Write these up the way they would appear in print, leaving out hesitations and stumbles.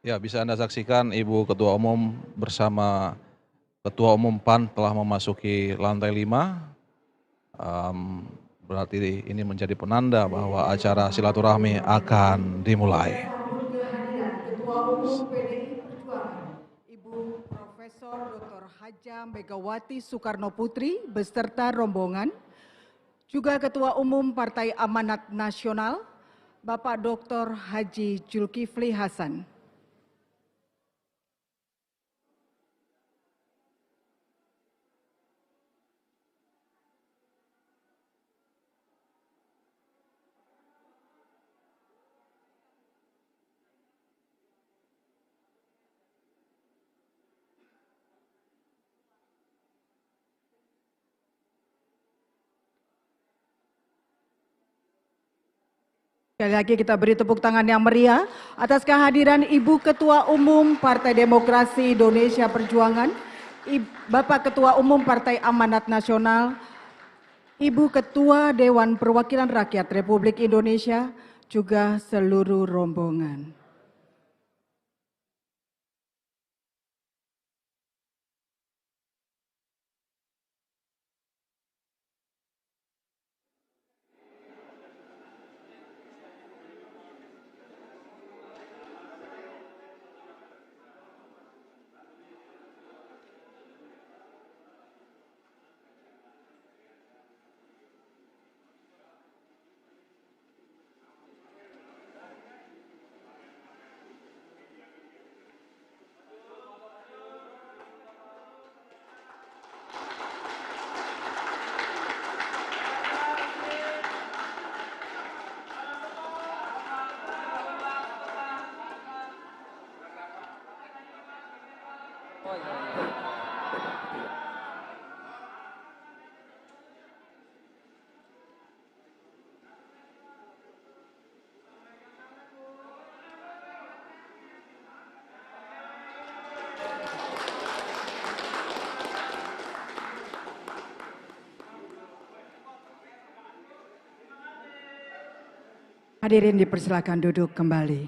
Ya, bisa Anda saksikan Ibu Ketua Umum bersama Ketua Umum PAN telah memasuki lantai 5. Berarti ini menjadi penanda bahwa acara silaturahmi akan dimulai. Ketua Umum PDI Perjuangan, Ibu Profesor Dr. Haja Megawati Soekarno Putri beserta rombongan, juga Ketua Umum Partai Amanat Nasional, Bapak Dr. Haji Zulkifli Hasan. Sekali lagi kita beri tepuk tangan yang meriah atas kehadiran Ibu Ketua Umum Partai Demokrasi Indonesia Perjuangan, Bapak Ketua Umum Partai Amanat Nasional, Ibu Ketua Dewan Perwakilan Rakyat Republik Indonesia, juga seluruh rombongan. Hadirin dipersilakan duduk kembali.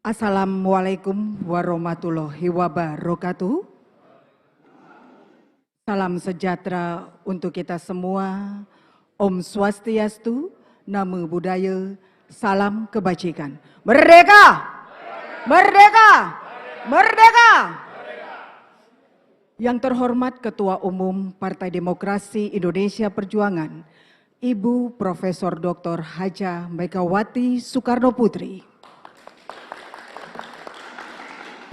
Assalamualaikum warahmatullahi wabarakatuh. Salam sejahtera untuk kita semua. Om Swastiastu, Namo Buddhaya, salam kebajikan. Merdeka! Merdeka! Merdeka! Yang terhormat Ketua Umum Partai Demokrasi Indonesia Perjuangan, Ibu Profesor Dr. Haja Megawati Soekarno Putri.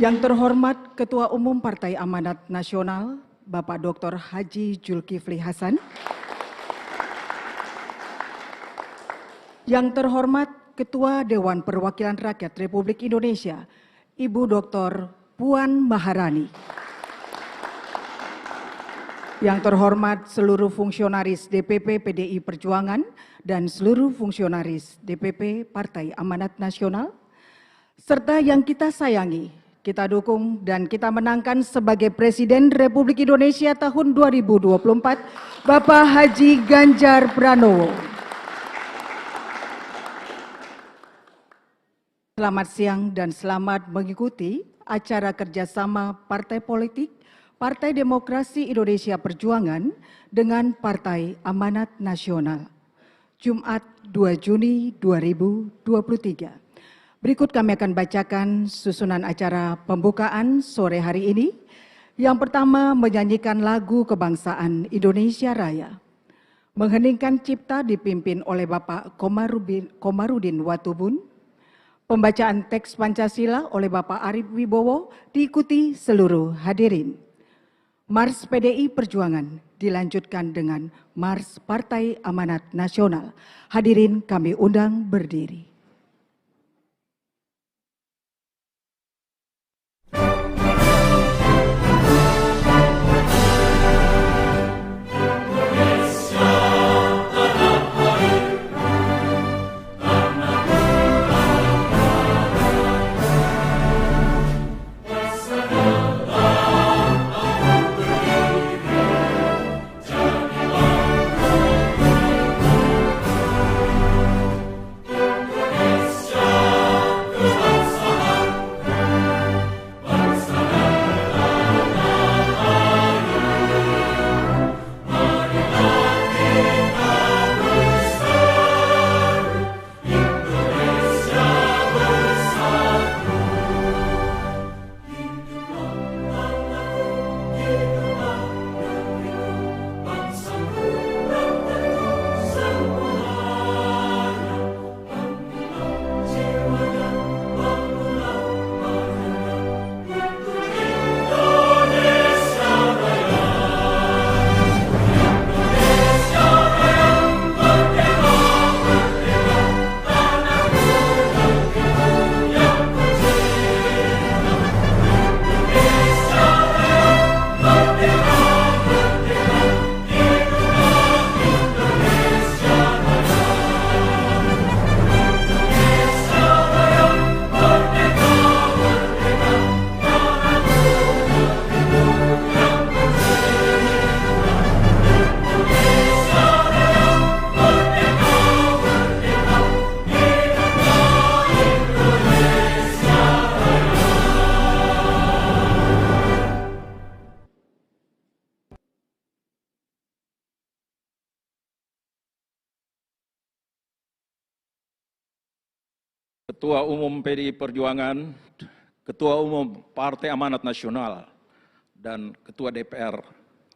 Yang terhormat Ketua Umum Partai Amanat Nasional, Bapak Dr. Haji Zulkifli Hasan. Yang terhormat Ketua Dewan Perwakilan Rakyat Republik Indonesia, Ibu Dr. Puan Maharani. Yang terhormat seluruh fungsionaris DPP PDI Perjuangan dan seluruh fungsionaris DPP Partai Amanat Nasional, serta yang kita sayangi, kita dukung dan kita menangkan sebagai Presiden Republik Indonesia tahun 2024, Bapak Haji Ganjar Pranowo. Selamat siang dan selamat mengikuti acara kerjasama partai politik Partai Demokrasi Indonesia Perjuangan dengan Partai Amanat Nasional, Jumat 2 Juni 2023. Berikut kami akan bacakan susunan acara pembukaan sore hari ini. Yang pertama, menyanyikan lagu kebangsaan Indonesia Raya. Mengheningkan cipta dipimpin oleh Bapak Komarudin Watubun. Pembacaan teks Pancasila oleh Bapak Arief Wibowo diikuti seluruh hadirin. Mars PDI Perjuangan dilanjutkan dengan Mars Partai Amanat Nasional. Hadirin kami undang berdiri. Ketua Umum PDI Perjuangan, Ketua Umum Partai Amanat Nasional, dan Ketua DPR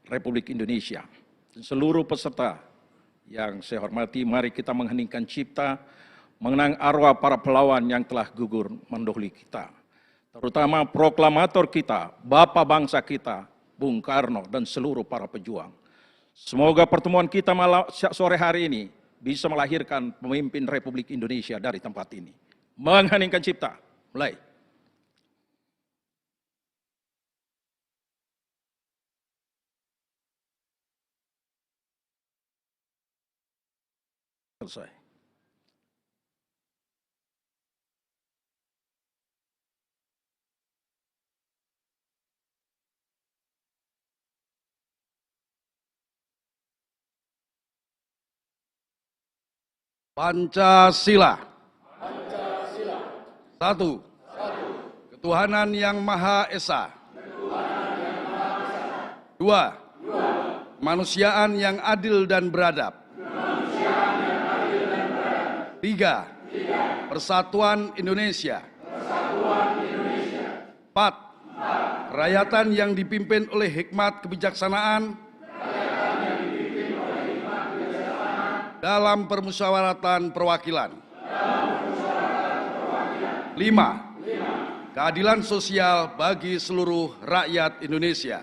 Republik Indonesia. Dan seluruh peserta yang saya hormati, mari kita mengheningkan cipta, mengenang arwah para pahlawan yang telah gugur mendahului kita. Terutama proklamator kita, Bapak bangsa kita, Bung Karno, dan seluruh para pejuang. Semoga pertemuan kita sore hari ini bisa melahirkan pemimpin Republik Indonesia dari tempat ini. Mengheningkan cipta, mulai. Selesai. Pancasila. Satu. Ketuhanan yang Maha Esa. Dua. Kemanusiaan yang adil dan beradab. Tiga. Persatuan Indonesia. Empat. Kerakyatan yang dipimpin oleh hikmat kebijaksanaan dalam permusyawaratan perwakilan. 5. Keadilan sosial bagi seluruh rakyat Indonesia.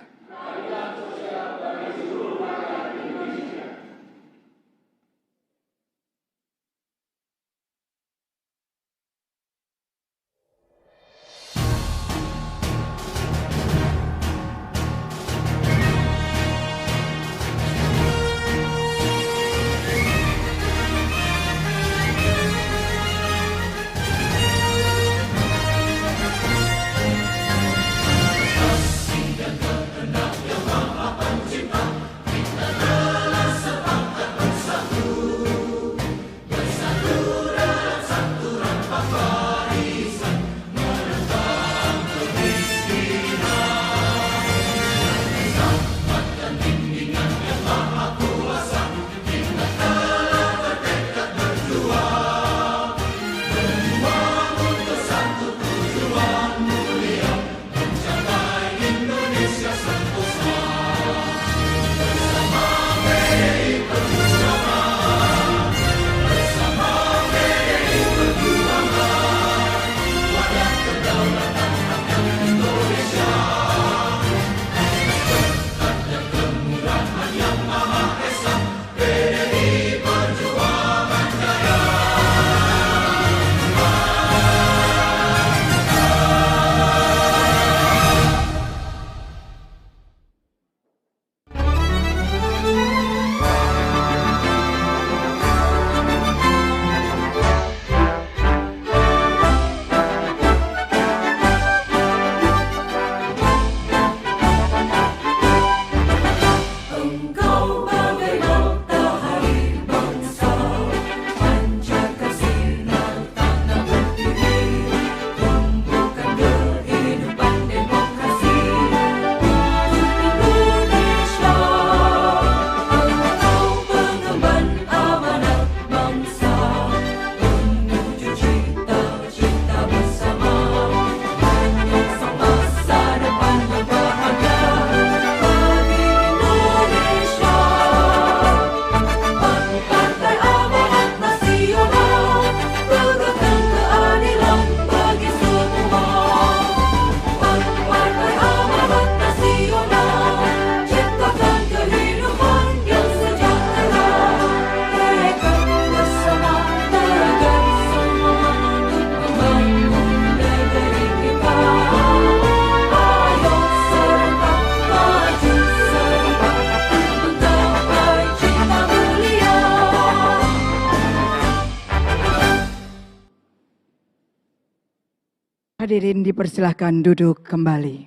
Hadirin dipersilahkan duduk kembali.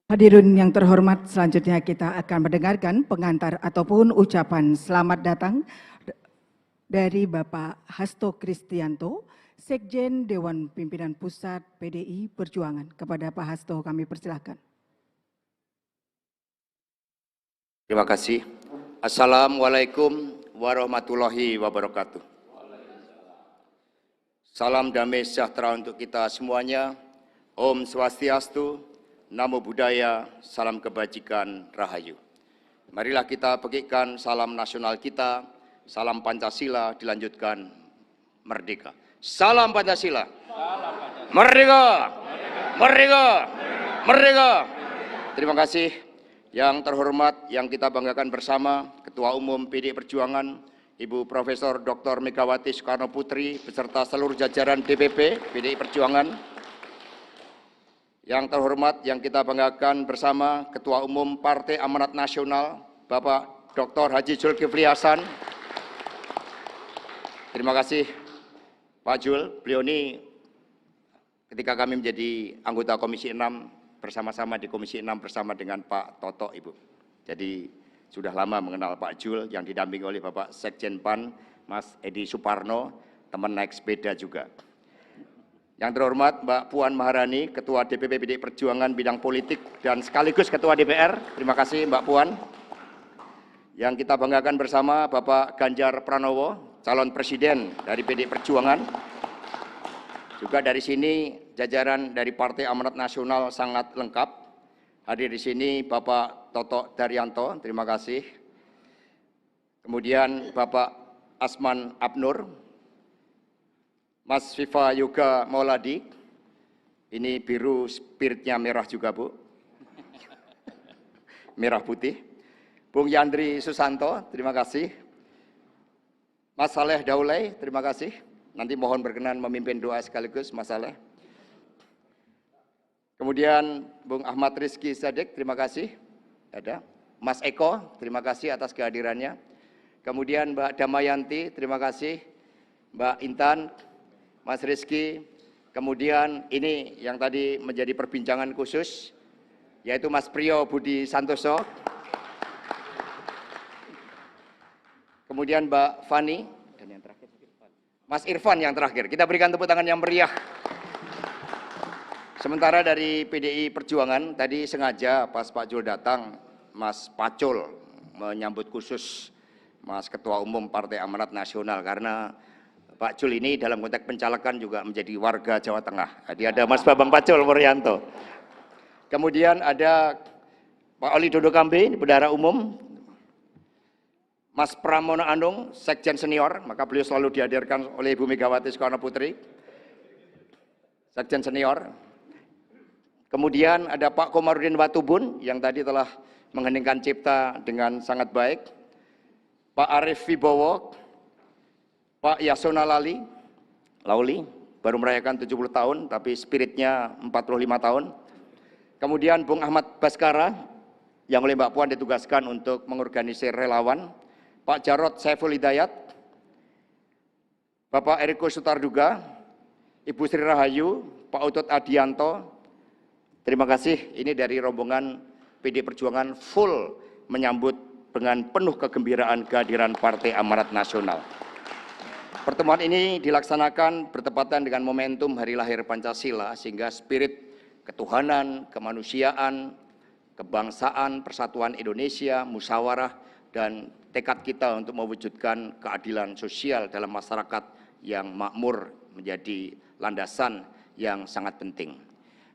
Hadirin yang terhormat, selanjutnya kita akan mendengarkan pengantar ataupun ucapan selamat datang dari Bapak Hasto Kristianto, Sekjen Dewan Pimpinan Pusat PDI Perjuangan. Kepada Pak Hasto kami persilahkan. Terima kasih. Assalamualaikum warahmatullahi wabarakatuh. Salam damai sejahtera untuk kita semuanya. Om Swastiastu, Namo Buddhaya, salam kebajikan, rahayu. Marilah kita petikkan salam nasional kita, salam Pancasila, dilanjutkan merdeka. Salam Pancasila. Merdeka. Merdeka. Merdeka. Terima kasih. Yang terhormat, yang kita banggakan bersama, Ketua Umum PDI Perjuangan, Ibu Profesor Dr. Megawati Soekarno Putri, beserta seluruh jajaran DPP PDI Perjuangan. Yang terhormat, yang kita banggakan bersama, Ketua Umum Partai Amanat Nasional, Bapak Dr. Haji Zulkifli Hasan. Terima kasih Pak Jul, beliau ini ketika kami menjadi anggota Komisi 6, bersama-sama di Komisi 6 bersama dengan Pak Toto, Ibu. Jadi sudah lama mengenal Pak Jul yang didampingi oleh Bapak Sekjen PAN, Mas Edi Suparno, teman naik sepeda juga. Yang terhormat Mbak Puan Maharani, Ketua DPP PDI Perjuangan bidang politik dan sekaligus Ketua DPR. Terima kasih Mbak Puan. Yang kita banggakan bersama Bapak Ganjar Pranowo, calon presiden dari PDI Perjuangan. Juga dari sini jajaran dari Partai Amanat Nasional sangat lengkap. Hadir di sini Bapak Toto Daryanto, terima kasih. Kemudian Bapak Asman Abnur, Mas Viva Yoga Mauladi, ini biru spiritnya merah juga Bu, merah putih. Bung Yandri Susanto, terima kasih. Mas Saleh Daulay, terima kasih. Nanti mohon berkenan memimpin doa sekaligus, Mas Saleh. Kemudian Bung Ahmad Rizky Sadek, terima kasih. Ada Mas Eko, terima kasih atas kehadirannya. Kemudian Mbak Damayanti, terima kasih. Mbak Intan, Mas Rizky. Kemudian ini yang tadi menjadi perbincangan khusus, yaitu Mas Priyo Budi Santoso. Kemudian Mbak Fani, dan yang terakhir Mas Irfan yang terakhir. Kita berikan tepuk tangan yang meriah. Sementara dari PDI Perjuangan, tadi sengaja pas Pak Jul datang, Mas Pacul menyambut khusus Mas Ketua Umum Partai Amanat Nasional, karena Pak Jul ini dalam konteks pencalekan juga menjadi warga Jawa Tengah. Jadi ada Mas Bambang Pacul Wuryanto. Kemudian ada Pak Oli Dodo Kambe, Bendahara Umum. Mas Pramono Anung, Sekjen Senior, maka beliau selalu dihadirkan oleh Ibu Megawati Soekarno Putri, Sekjen Senior. Kemudian ada Pak Komarudin Watubun yang tadi telah mengheningkan cipta dengan sangat baik. Pak Arief Wibowo, Pak Yasona Lauli, baru merayakan 70 tahun, tapi spiritnya 45 tahun. Kemudian Bung Ahmad Baskara, yang oleh Mbak Puan ditugaskan untuk mengorganisir relawan. Pak Jarod Saiful Hidayat, Bapak Eriko Sutarduga, Ibu Sri Rahayu, Pak Utut Adianto, terima kasih. Ini dari rombongan PDI Perjuangan full menyambut dengan penuh kegembiraan kehadiran Partai Amanat Nasional. Pertemuan ini dilaksanakan bertepatan dengan momentum Hari Lahir Pancasila, sehingga spirit ketuhanan, kemanusiaan, kebangsaan, persatuan Indonesia, musyawarah, dan tekad kita untuk mewujudkan keadilan sosial dalam masyarakat yang makmur menjadi landasan yang sangat penting.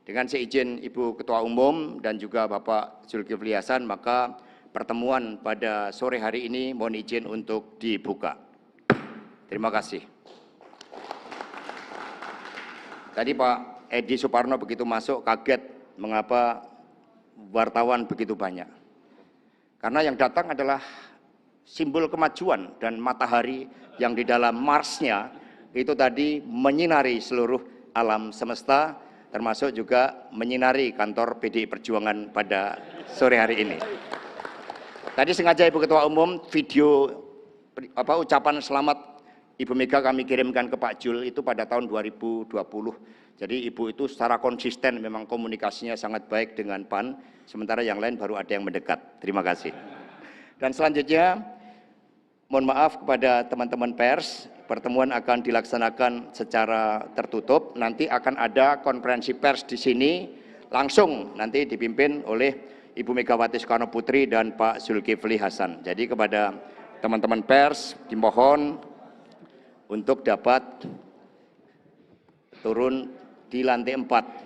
Dengan seizin Ibu Ketua Umum dan juga Bapak Zulkifli Hasan, maka pertemuan pada sore hari ini mohon izin untuk dibuka. Terima kasih. Tadi Pak Edi Suparno begitu masuk kaget mengapa wartawan begitu banyak. Karena yang datang adalah simbol kemajuan, dan matahari yang di dalam Marsnya itu tadi menyinari seluruh alam semesta, termasuk juga menyinari kantor PDI Perjuangan pada sore hari ini. Tadi sengaja Ibu Ketua Umum video ucapan selamat Ibu Mega kami kirimkan ke Pak Jul itu pada tahun 2020. Jadi Ibu itu secara konsisten memang komunikasinya sangat baik dengan PAN, sementara yang lain baru ada yang mendekat. Terima kasih. Dan selanjutnya, mohon maaf kepada teman-teman pers, pertemuan akan dilaksanakan secara tertutup. Nanti akan ada konferensi pers di sini, langsung nanti dipimpin oleh Ibu Megawati Soekarno Putri dan Pak Zulkifli Hasan. Jadi kepada teman-teman pers dimohon untuk dapat turun di lantai 4.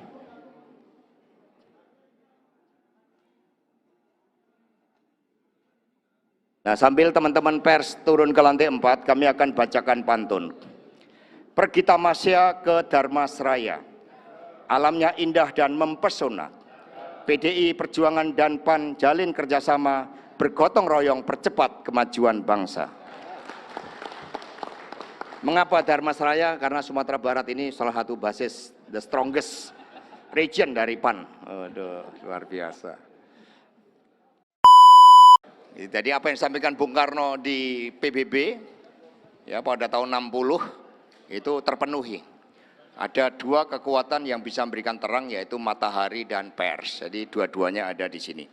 Nah, sambil teman-teman pers turun ke lantai 4, kami akan bacakan pantun. Pergi tamasya ke Dharmasraya, alamnya indah dan mempesona. PDI Perjuangan dan PAN jalin kerjasama, bergotong royong percepat kemajuan bangsa. Mengapa Dharmasraya? Karena Sumatera Barat ini salah satu basis the strongest region dari PAN. Aduh, luar biasa. Jadi apa yang disampaikan Bung Karno di PBB ya pada tahun 60 itu terpenuhi. Ada dua kekuatan yang bisa memberikan terang, yaitu matahari dan pers. Jadi dua-duanya ada di sini.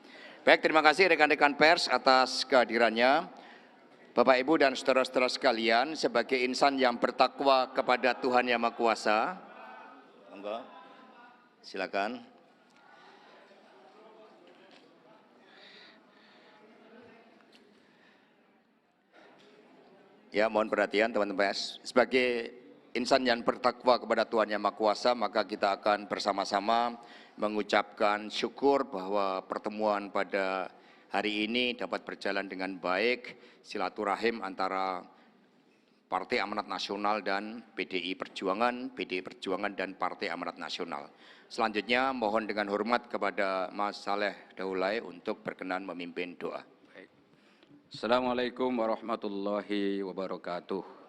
Baik, terima kasih rekan-rekan pers atas kehadirannya. Bapak, Ibu, dan saudara-saudara sekalian, sebagai insan yang bertakwa kepada Tuhan Yang Maha Kuasa, monggo, silakan. Ya, mohon perhatian teman-teman. Sebagai insan yang bertakwa kepada Tuhan Yang Maha Kuasa, maka kita akan bersama-sama mengucapkan syukur bahwa pertemuan pada hari ini dapat berjalan dengan baik, silaturahim antara Partai Amanat Nasional dan PDI Perjuangan dan Partai Amanat Nasional. Selanjutnya mohon dengan hormat kepada Mas Saleh Daulay untuk berkenan memimpin doa. Assalamualaikum warahmatullahi wabarakatuh.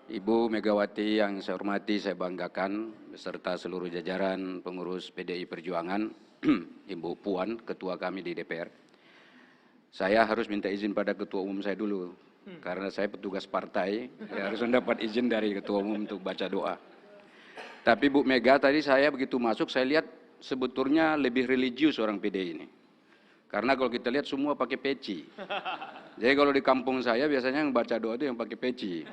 Ibu Megawati yang saya hormati, saya banggakan, beserta seluruh jajaran pengurus PDI Perjuangan, Ibu Puan, ketua kami di DPR. Saya harus minta izin pada ketua umum saya dulu, karena saya petugas partai, ya harus mendapat izin dari ketua umum untuk baca doa. Tapi Bu Mega tadi saya begitu masuk, saya lihat sebetulnya lebih religius orang PDI ini. Karena kalau kita lihat semua pakai peci. Jadi kalau di kampung saya biasanya yang baca doa itu yang pakai peci.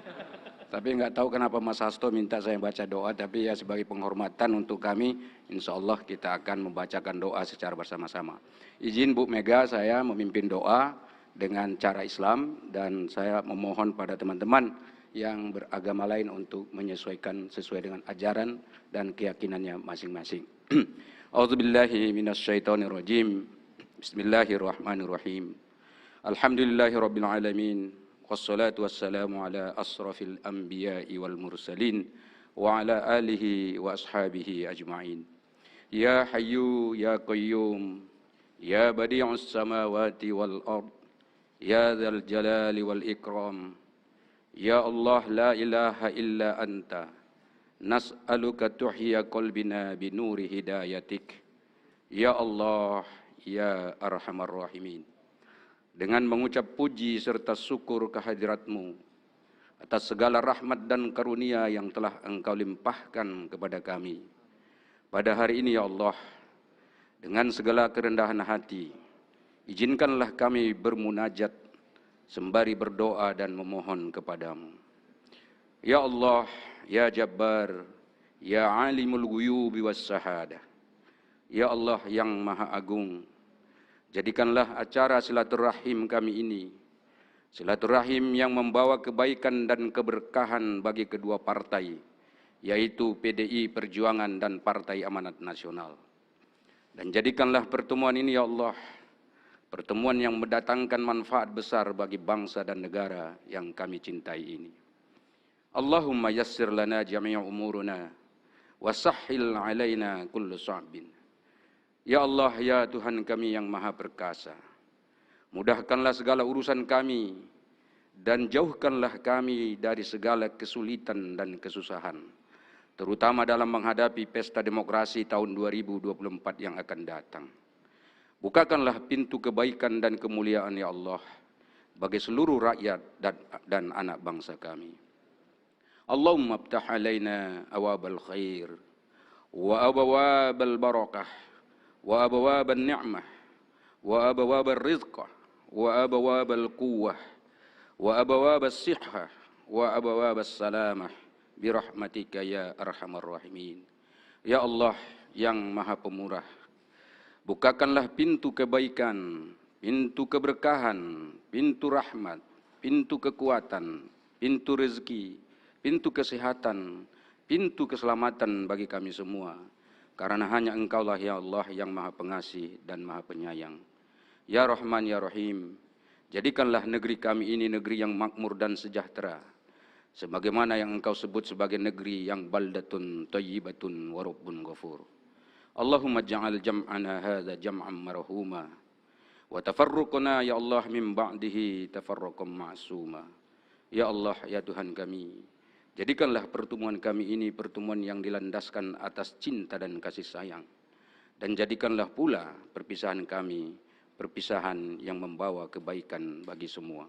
Tapi nggak tahu kenapa Mas Hasto minta saya baca doa, tapi ya sebagai penghormatan untuk kami, insya Allah kita akan membacakan doa secara bersama-sama. Izin Bu Mega, saya memimpin doa dengan cara Islam, dan saya memohon pada teman-teman yang beragama lain untuk menyesuaikan sesuai dengan ajaran dan keyakinannya masing-masing. A'udzubillahi minasyaitonirrajim. Bismillahirrahmanirrahim. Alhamdulillahirabbil alamin. Wassalatu wassalamu ala asrafil anbiya'i wal mursalin wa ala alihi wa ashabihi ajma'in. Ya Hayyu ya Qayyum, ya Badi'us samawati wal ard, ya Dzal jalali wal ikram. Ya Allah, la ilaha illa anta, nas'aluka tuhya qalbina binuri hidayatik. Ya Allah, ya Arhamar Rahimin. Dengan mengucap puji serta syukur kehadirat-Mu atas segala rahmat dan karunia yang telah Engkau limpahkan kepada kami. Pada hari ini ya Allah, dengan segala kerendahan hati, izinkanlah kami bermunajat sembari berdoa dan memohon kepadamu. Ya Allah, ya Jabbar, ya Alimul Ghuyubi was Syahadah. Ya Allah yang Maha Agung, jadikanlah acara silaturahim kami ini silaturahim yang membawa kebaikan dan keberkahan bagi kedua partai, yaitu PDI Perjuangan dan Partai Amanat Nasional. Dan jadikanlah pertemuan ini ya Allah, pertemuan yang mendatangkan manfaat besar bagi bangsa dan negara yang kami cintai ini. Allahumma yassir lana jami'a umuruna wa sahhil alaina kullu sa'bin. Ya Allah, ya Tuhan kami yang Maha Perkasa, mudahkanlah segala urusan kami dan jauhkanlah kami dari segala kesulitan dan kesusahan, terutama dalam menghadapi pesta demokrasi tahun 2024 yang akan datang. Bukakanlah pintu kebaikan dan kemuliaan ya Allah bagi seluruh rakyat dan anak bangsa kami. Allahumma aftah alaina awabal khair wa abwabal barakah wa abwabal ni'mah wa abwabal rizqah wa abwabal quwwah wa abwabal sihhah wa abwabal salamah birahmatika ya arhamar rahimin. Ya Allah yang Maha Pemurah, bukakanlah pintu kebaikan, pintu keberkahan, pintu rahmat pintu kekuatan, pintu rezeki, pintu kesehatan, pintu keselamatan bagi kami semua. Karena hanya Engkaulah ya Allah yang Maha Pengasih dan Maha Penyayang. Ya Rahman ya Rahim, jadikanlah negeri kami ini negeri yang makmur dan sejahtera, sebagaimana yang Engkau sebut sebagai negeri yang baldatun thayyibatun wa rabbun ghafur. Allahumma ja'al jam'ana hadza jam'an marhuma wa tafarruqana ya Allah min ba'dihi tafarruqan ma'suma. Ya Allah, ya Tuhan kami, jadikanlah pertemuan kami ini pertemuan yang dilandaskan atas cinta dan kasih sayang, dan jadikanlah pula perpisahan kami perpisahan yang membawa kebaikan bagi semua.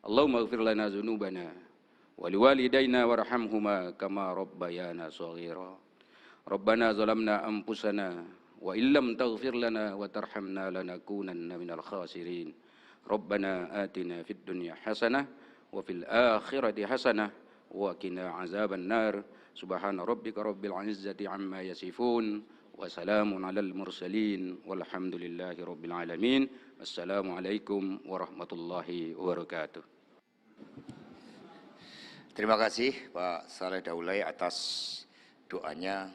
Allahumma ighfir lana dzunubana wa liwalidayna warhamhuma kama rabbayana shaghira. Rabbana zalamna anfusana wa illam taghfir lana wa tarhamna lanakunanna minal khasirin. Rabbana atina fid dunya hasanah wa fil akhirati hasanah wa qina azaban nar. Subhana rabbika rabbil izzati amma yasifun wa salamun alal mursalin walhamdulillahi rabbil alamin. Assalamualaikum warahmatullahi wabarakatuh. Terima kasih Pak Saleh Daulay atas doanya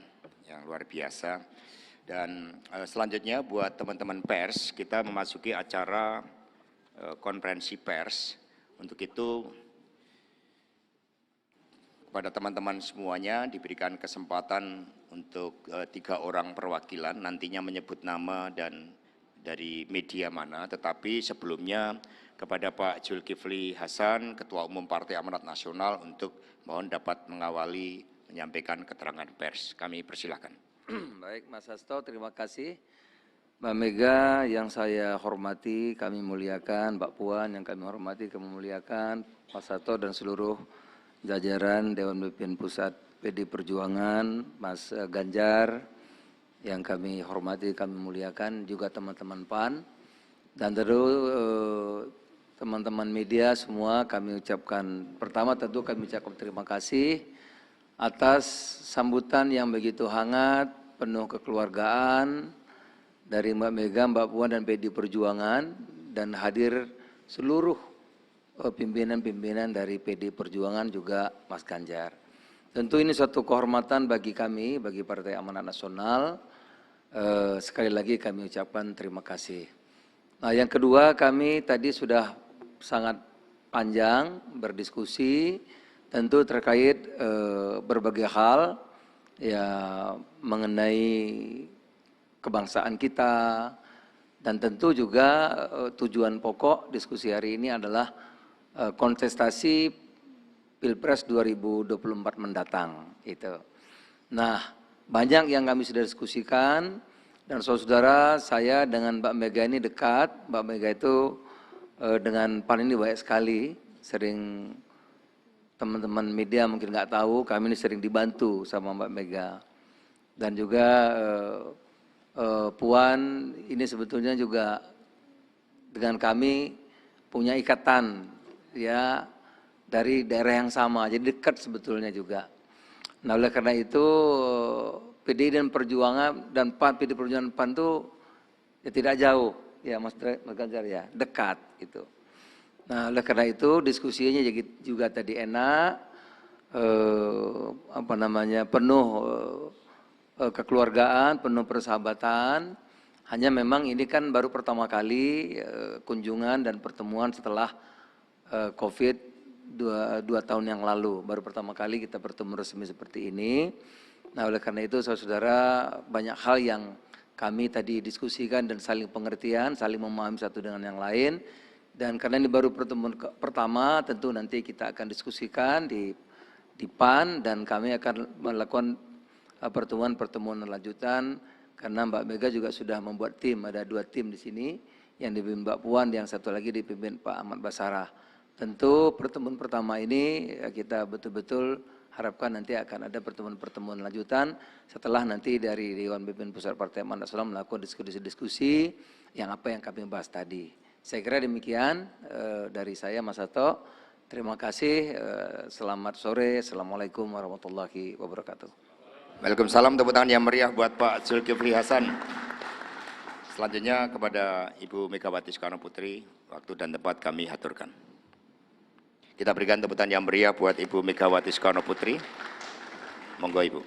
yang luar biasa. Dan selanjutnya buat teman-teman pers, kita memasuki acara konferensi pers. Untuk itu kepada teman-teman semuanya diberikan kesempatan untuk 3 orang perwakilan, nantinya menyebut nama dan dari media mana. Tetapi sebelumnya kepada Pak Zulkifli Hasan, Ketua Umum Partai Amanat Nasional, untuk mohon dapat mengawali menyampaikan keterangan pers. Kami persilahkan. Baik Mas Hasto, terima kasih. Mbak Mega yang saya hormati, kami muliakan. Mbak Puan yang kami hormati, kami muliakan. Mas Hasto dan seluruh jajaran Dewan Pimpinan Pusat PD Perjuangan, Mas Ganjar yang kami hormati, kami muliakan. Juga teman-teman PAN. Dan tentu teman-teman media semua kami ucapkan, pertama tentu kami ucapkan terima kasih atas sambutan yang begitu hangat, penuh kekeluargaan dari Mbak Mega, Mbak Puan dan PD Perjuangan, dan hadir seluruh pimpinan-pimpinan dari PD Perjuangan juga Mas Ganjar. Tentu ini suatu kehormatan bagi kami, bagi Partai Amanat Nasional. Sekali lagi kami ucapkan terima kasih. Nah, yang kedua, kami tadi sudah sangat panjang berdiskusi tentu terkait berbagai hal ya mengenai kebangsaan kita, dan tentu juga tujuan pokok diskusi hari ini adalah kontestasi Pilpres 2024 mendatang itu. Nah, banyak yang kami sudah diskusikan, dan saudara saya dengan Mbak Mega ini dekat. Mbak Mega itu dengan PAN ini banyak sekali, sering teman-teman media mungkin nggak tahu, kami ini sering dibantu sama Mbak Mega. Dan juga Puan ini sebetulnya juga dengan kami punya ikatan ya dari daerah yang sama, jadi dekat sebetulnya juga. Nah, oleh karena itu PDI dan Perjuangan dan PAN, PD Perjuangan PAN itu ya tidak jauh ya Mas Ganjar ya, dekat gitu. Nah, oleh karena itu diskusinya juga tadi enak, penuh kekeluargaan, penuh persahabatan. Hanya memang ini kan baru pertama kali kunjungan dan pertemuan setelah COVID 2 tahun yang lalu. Baru pertama kali kita bertemu resmi seperti ini. Nah, oleh karena itu saudara-saudara, banyak hal yang kami tadi diskusikan dan saling pengertian, saling memahami satu dengan yang lain. Dan karena ini baru pertemuan pertama, tentu nanti kita akan diskusikan di PAN, dan kami akan melakukan pertemuan lanjutan, karena Mbak Mega juga sudah membuat tim, ada 2 tim di sini, yang dipimpin Mbak Puan, yang satu lagi dipimpin Pak Ahmad Basarah. Tentu pertemuan pertama ini kita betul-betul harapkan nanti akan ada pertemuan-pertemuan lanjutan setelah nanti dari Dewan Pimpinan Pusat Partai Amanat Nasional melakukan diskusi-diskusi yang apa yang kami bahas tadi. Saya kira demikian dari saya, Mas Hasto. Terima kasih. Selamat sore. Assalamualaikum warahmatullahi wabarakatuh. Waalaikumsalam, tepuk tangan yang meriah buat Pak Zulkifli Hasan. Selanjutnya kepada Ibu Megawati Soekarno Putri, waktu dan tempat kami aturkan. Kita berikan tepuk tangan yang meriah buat Ibu Megawati Soekarno Putri. Monggo Ibu.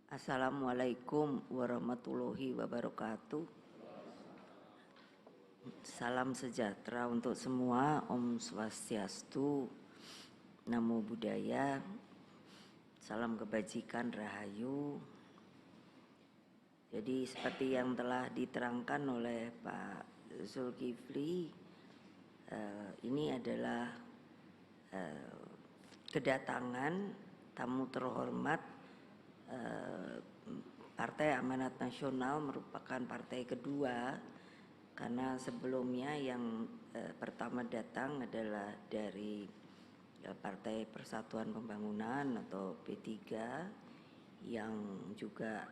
Assalamualaikum warahmatullahi wabarakatuh. Salam sejahtera untuk semua. Om Swastiastu, Namo Buddhaya, salam kebajikan, rahayu. Jadi seperti yang telah diterangkan oleh Pak Zulkifli, ini adalah kedatangan tamu terhormat Partai Amanat Nasional, merupakan partai kedua, karena sebelumnya yang pertama datang adalah dari Partai Persatuan Pembangunan atau P3 yang juga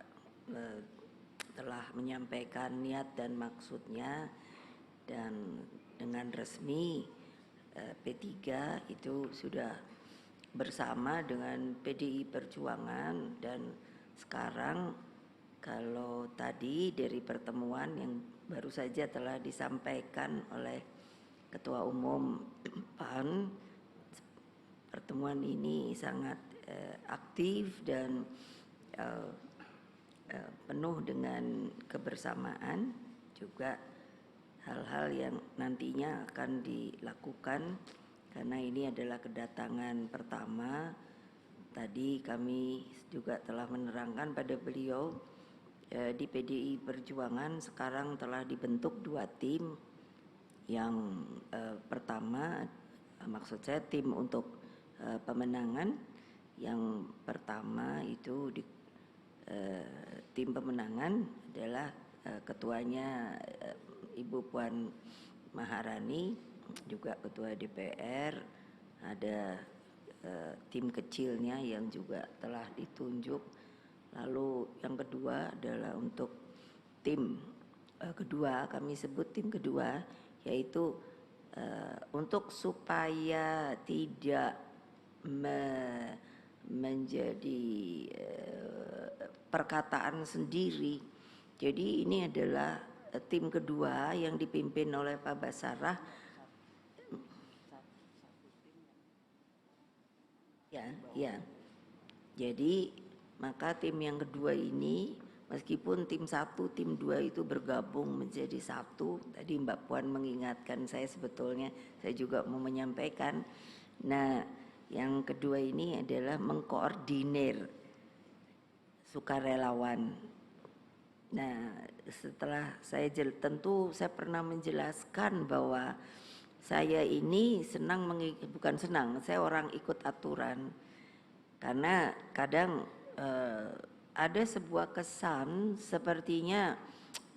telah menyampaikan niat dan maksudnya, dan dengan resmi P3 itu sudah bersama dengan PDI Perjuangan. Dan sekarang kalau tadi dari pertemuan yang baru saja telah disampaikan oleh Ketua Umum PAN, pertemuan ini sangat aktif dan penuh dengan kebersamaan, juga hal-hal yang nantinya akan dilakukan, karena ini adalah kedatangan pertama. Tadi kami juga telah menerangkan pada beliau di PDI Perjuangan sekarang telah dibentuk 2 tim. Yang pertama, maksud saya tim untuk pemenangan. Yang pertama itu tim pemenangan adalah ketuanya Ibu Puan Maharani, juga ketua DPR, ada tim kecilnya yang juga telah ditunjuk. Lalu yang kedua adalah untuk tim kedua, kami sebut tim kedua, yaitu untuk supaya tidak menjadi perkataan sendiri. Jadi ini adalah tim kedua yang dipimpin oleh Pak Basarah. Ya. Jadi maka tim yang kedua ini, meskipun tim 1, tim 2 itu bergabung menjadi 1. Tadi Mbak Puan mengingatkan saya, sebetulnya saya juga mau menyampaikan. Nah, yang kedua ini adalah mengkoordinir sukarelawan. Nah, setelah saya tentu saya pernah menjelaskan bahwa saya ini bukan senang, saya orang ikut aturan. Karena kadang ada sebuah kesan sepertinya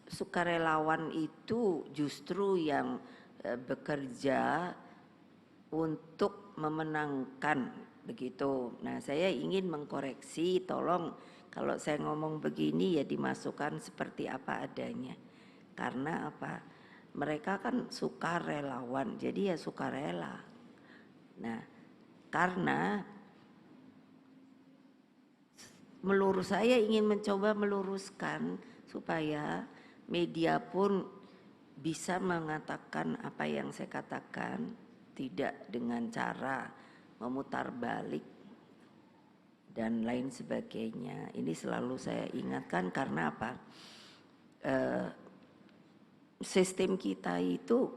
sukarelawan itu justru yang bekerja untuk memenangkan, begitu. Nah, saya ingin mengkoreksi, tolong kalau saya ngomong begini ya dimasukkan seperti apa adanya. Karena apa? Mereka kan sukarelawan, jadi ya sukarela. Nah, karena saya ingin mencoba meluruskan supaya media pun bisa mengatakan apa yang saya katakan, tidak dengan cara memutar balik dan lain sebagainya. Ini selalu saya ingatkan karena apa? Sistem kita itu,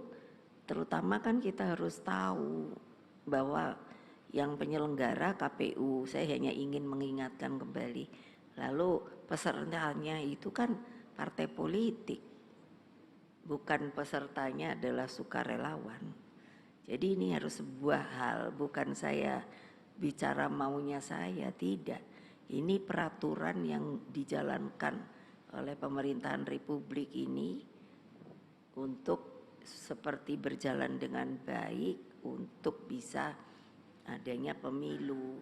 terutama kan kita harus tahu bahwa yang penyelenggara KPU, saya hanya ingin mengingatkan kembali. Lalu pesertanya itu kan partai politik, bukan pesertanya adalah sukarelawan. Jadi ini harus sebuah hal, bukan saya bicara maunya saya, tidak. Ini peraturan yang dijalankan oleh pemerintahan Republik ini untuk seperti berjalan dengan baik, untuk bisa adanya pemilu,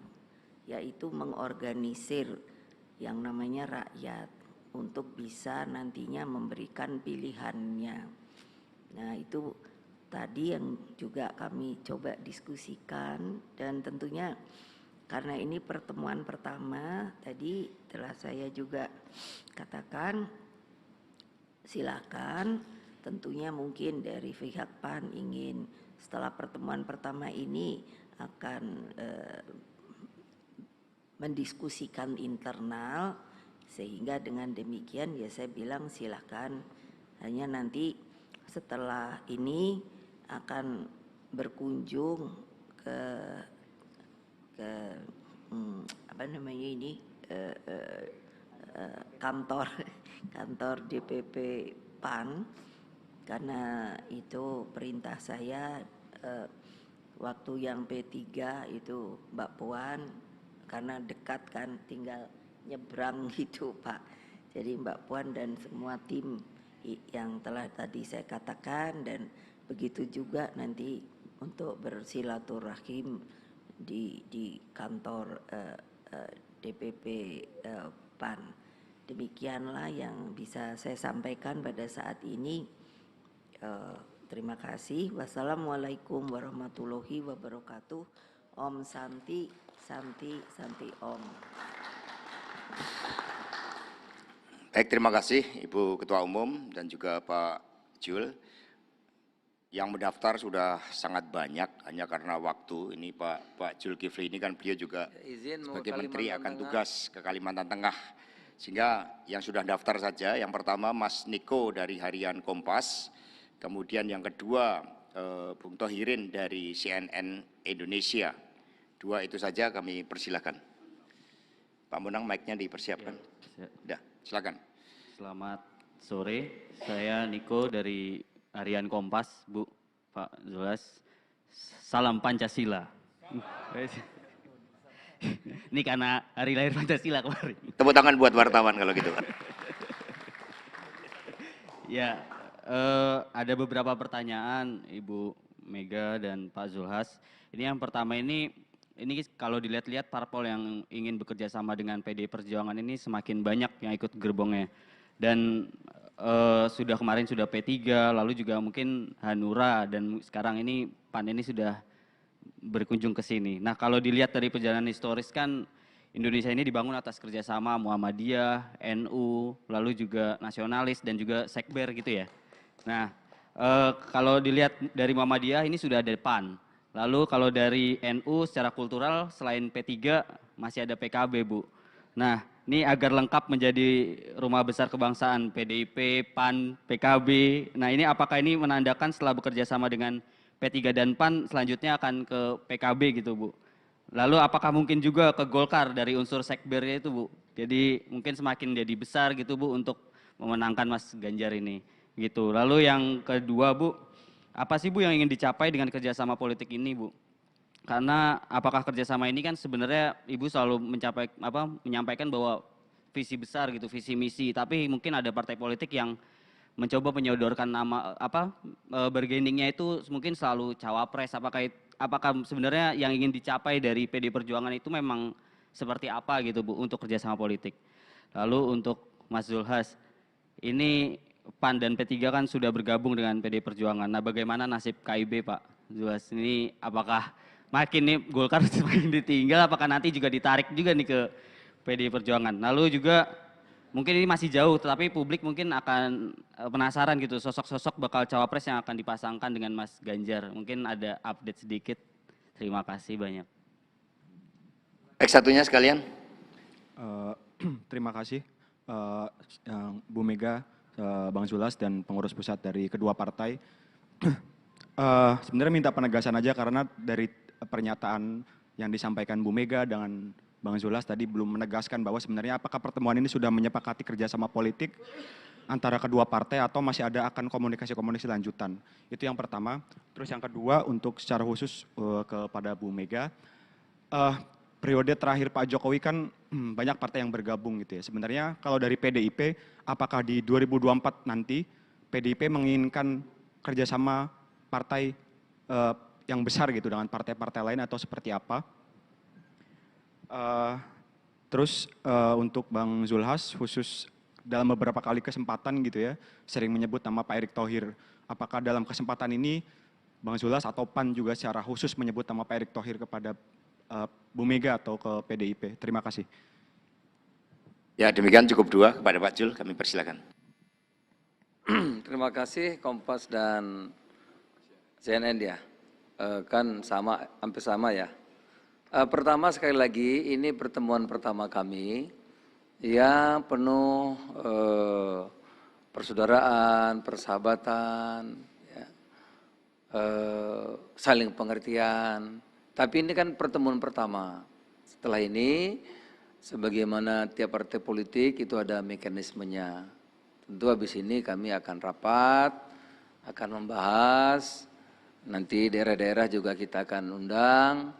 yaitu mengorganisir yang namanya rakyat untuk bisa nantinya memberikan pilihannya. Nah, itu tadi yang juga kami coba diskusikan, dan tentunya karena ini pertemuan pertama, tadi telah saya juga katakan silakan tentunya mungkin dari pihak PAN ingin setelah pertemuan pertama ini akan mendiskusikan internal, sehingga dengan demikian ya saya bilang silakan, hanya nanti setelah ini akan berkunjung ke apa namanya ini kantor DPP PAN, karena itu perintah saya waktu yang P3 itu Mbak Puan, karena dekat kan tinggal nyebrang gitu Pak. Jadi Mbak Puan dan semua tim yang telah tadi saya katakan, dan begitu juga nanti untuk bersilaturahim di kantor DPP PAN. Demikianlah yang bisa saya sampaikan pada saat ini. Terima kasih. Wassalamualaikum warahmatullahi wabarakatuh. Om Santi, Santi, Santi Om. Baik, terima kasih Ibu Ketua Umum dan juga Pak Jul. Yang mendaftar sudah sangat banyak, hanya karena waktu. Ini Pak Zulkifli ini kan beliau juga sebagai Menteri akan tugas ke Kalimantan Tengah. Sehingga yang sudah daftar saja, yang pertama Mas Niko dari Harian Kompas, kemudian yang kedua Bung Tohirin dari CNN Indonesia. Dua itu saja kami persilakan. Pak Munang, mic-nya dipersiapkan. Ya, silakan. Selamat sore, saya Niko dari Harian Kompas, Bu, Pak Zulhas. Salam Pancasila. Ini karena hari lahir Pancasila kemarin. Tepuk tangan buat wartawan kalau gitu. Ya, ada beberapa pertanyaan Ibu Mega dan Pak Zulhas. Ini yang pertama ini kalau dilihat-lihat parpol yang ingin bekerja sama dengan PDI Perjuangan ini semakin banyak yang ikut gerbongnya. Dan kemarin sudah P3, lalu juga mungkin Hanura, dan sekarang ini PAN ini sudah berkunjung ke sini. Nah, kalau dilihat dari perjalanan historis kan Indonesia ini dibangun atas kerjasama Muhammadiyah, NU, lalu juga nasionalis dan juga sekber gitu ya. Nah, kalau dilihat dari Muhammadiyah ini sudah ada PAN. Lalu kalau dari NU secara kultural selain P3 masih ada PKB, Bu. Nah, ini agar lengkap menjadi rumah besar kebangsaan PDIP, PAN, PKB. Nah, ini apakah ini menandakan setelah bekerja sama dengan P3 dan PAN selanjutnya akan ke PKB gitu, Bu? Lalu apakah mungkin juga ke Golkar dari unsur sekbernya itu, Bu? Jadi mungkin semakin jadi besar gitu, Bu, untuk memenangkan Mas Ganjar ini gitu. Lalu yang kedua, Bu, apa sih, Bu, yang ingin dicapai dengan kerjasama politik ini, Bu? Karena apakah kerjasama ini kan sebenarnya Ibu selalu menyampaikan bahwa visi besar gitu, visi misi, tapi mungkin ada partai politik yang mencoba menyodorkan nama bargainingnya itu mungkin selalu cawapres. Apakah sebenarnya yang ingin dicapai dari PD Perjuangan itu memang seperti apa gitu, Bu, untuk kerjasama politik? Lalu untuk Mas Zulhas, ini PAN dan P3 kan sudah bergabung dengan PD Perjuangan. Nah, bagaimana nasib KIB, Pak Zulhas? Ini apakah makin nih Golkar semakin ditinggal, apakah nanti juga ditarik juga nih ke PD Perjuangan? Lalu juga mungkin ini masih jauh, tetapi publik mungkin akan penasaran gitu, sosok-sosok bakal cawapres yang akan dipasangkan dengan Mas Ganjar. Mungkin ada update sedikit. Terima kasih banyak. Satunya sekalian. Terima kasih Bu Mega, Bang Zulhas dan pengurus pusat dari kedua partai. Sebenarnya minta penegasan aja karena dari pernyataan yang disampaikan Bu Mega dengan Bang Zulhas tadi belum menegaskan bahwa sebenarnya apakah pertemuan ini sudah menyepakati kerjasama politik antara kedua partai atau masih ada akan komunikasi-komunikasi lanjutan. Itu yang pertama. Terus yang kedua untuk secara khusus kepada Bu Mega, periode terakhir Pak Jokowi kan banyak partai yang bergabung gitu ya. Sebenarnya kalau dari PDIP, apakah di 2024 nanti PDIP menginginkan kerjasama partai yang besar gitu dengan partai-partai lain atau seperti apa? Terus untuk Bang Zulhas, khusus dalam beberapa kali kesempatan gitu ya, sering menyebut nama Pak Erick Thohir. Apakah dalam kesempatan ini Bang Zulhas atau PAN juga secara khusus menyebut nama Pak Erick Thohir kepada Bu Mega atau ke PDIP? Terima kasih. Ya, demikian cukup dua kepada Pak Jul, kami persilakan. Terima kasih Kompas dan CNN ya. Kan sama, hampir sama ya. Pertama sekali lagi ini pertemuan pertama kami yang penuh persaudaraan, persahabatan, ya, saling pengertian. Tapi ini kan pertemuan pertama. Setelah ini, sebagaimana tiap partai politik itu ada mekanismenya. Tentu habis ini kami akan rapat, akan membahas. Nanti daerah-daerah juga kita akan undang.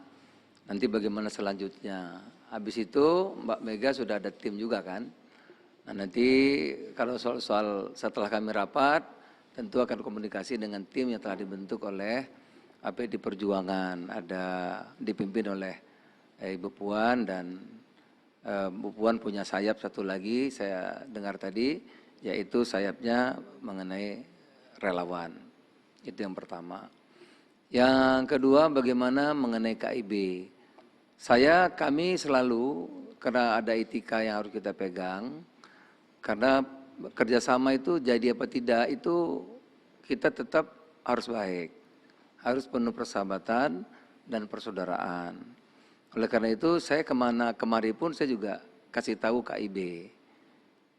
Nanti bagaimana selanjutnya. Habis itu Mbak Mega sudah ada tim juga kan. Nah nanti kalau soal setelah kami rapat, tentu akan komunikasi dengan tim yang telah dibentuk oleh APD Perjuangan. Ada dipimpin oleh Ibu Puan dan Bu Puan punya sayap satu lagi saya dengar tadi, yaitu sayapnya mengenai relawan. Itu yang pertama. Yang kedua bagaimana mengenai KIB. Kami selalu, karena ada etika yang harus kita pegang, karena kerjasama itu jadi apa tidak, itu kita tetap harus baik. Harus penuh persahabatan dan persaudaraan. Oleh karena itu saya kemari pun saya juga kasih tahu KIB.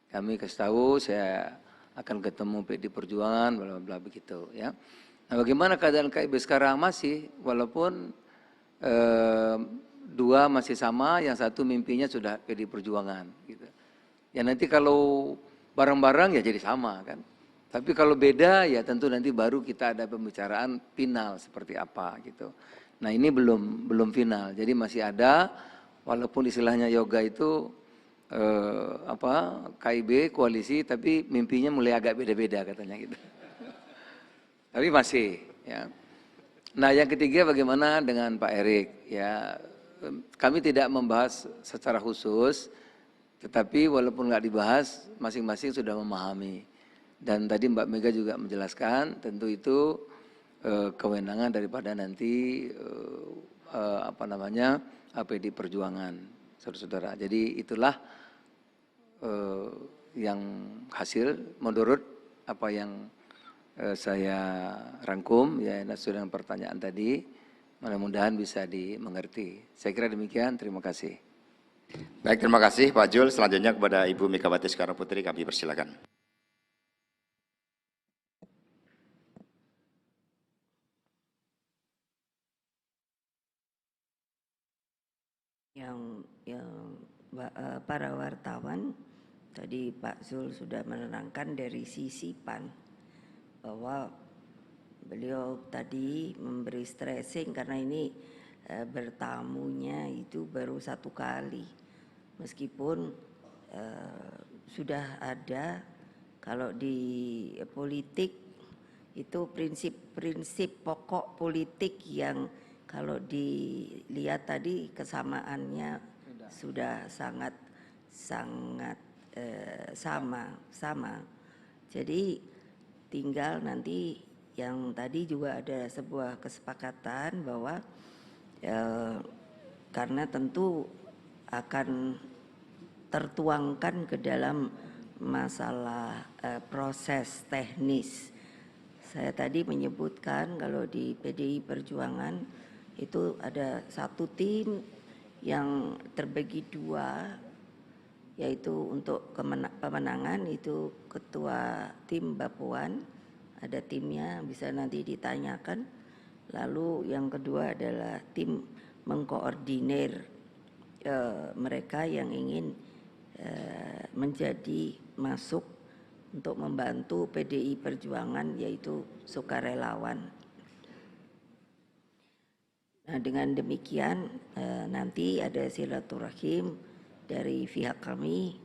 Kami kasih tahu saya akan ketemu PD Perjuangan, bla bla begitu ya. Nah bagaimana keadaan KIB sekarang masih, walaupun dua masih sama, yang satu mimpinya sudah PD Perjuangan gitu. Ya nanti kalau bareng-bareng ya jadi sama kan. Tapi kalau beda ya tentu nanti baru kita ada pembicaraan final seperti apa gitu. Nah ini belum final, jadi masih ada, walaupun istilahnya yoga itu KIB koalisi, tapi mimpinya mulai agak beda-beda katanya gitu. Tapi masih ya. Nah yang ketiga bagaimana dengan Pak Erik ya. Kami tidak membahas secara khusus, tetapi walaupun nggak dibahas, masing-masing sudah memahami. Dan tadi Mbak Mega juga menjelaskan, tentu itu kewenangan daripada nanti APD Perjuangan, saudara-saudara. Jadi itulah yang hasil menurut apa yang saya rangkum ya dengan pertanyaan tadi. Mudah-mudahan bisa dimengerti. Saya kira demikian, terima kasih. Baik, terima kasih Pak Jul. Selanjutnya kepada Ibu Megawati Soekarno Putri kami persilakan. Para wartawan, tadi Pak Zul sudah menerangkan dari sisi PAN bahwa beliau tadi memberi stressing karena ini bertamunya itu baru satu kali. Meskipun sudah ada, kalau di politik itu prinsip pokok politik yang kalau dilihat tadi kesamaannya sudah sangat sama. Jadi tinggal nanti yang tadi juga ada sebuah kesepakatan bahwa karena tentu akan tertuangkan ke dalam masalah proses teknis. Saya tadi menyebutkan kalau di PDI Perjuangan itu ada satu tim yang terbagi dua, yaitu untuk pemenangan itu ketua tim Mbak Puan. Ada timnya, bisa nanti ditanyakan. Lalu yang kedua adalah tim mengkoordinir mereka yang ingin menjadi masuk untuk membantu PDI Perjuangan, yaitu sukarelawan. Nah dengan demikian nanti ada silaturahim dari pihak kami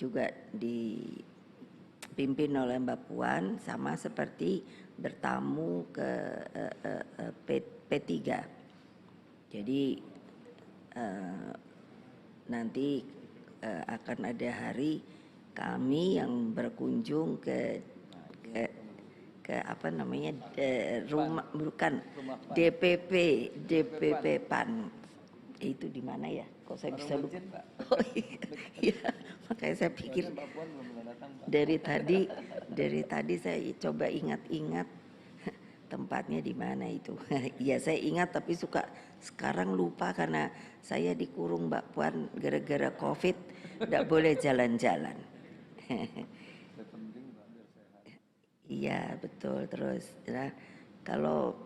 juga dipimpin oleh Mbak Puan, sama seperti bertamu ke P3. Jadi nanti akan ada hari kami yang berkunjung ke apa namanya rumah, bukan DPP PAN. Itu di mana ya? Kok saya bisa lupa? Oh iya, makanya saya pikir dari tadi saya coba ingat-ingat tempatnya di mana itu. Iya saya ingat tapi sekarang lupa karena saya dikurung Mbak Puan gara-gara COVID, tidak boleh jalan-jalan. Iya betul. Terus ya, kalau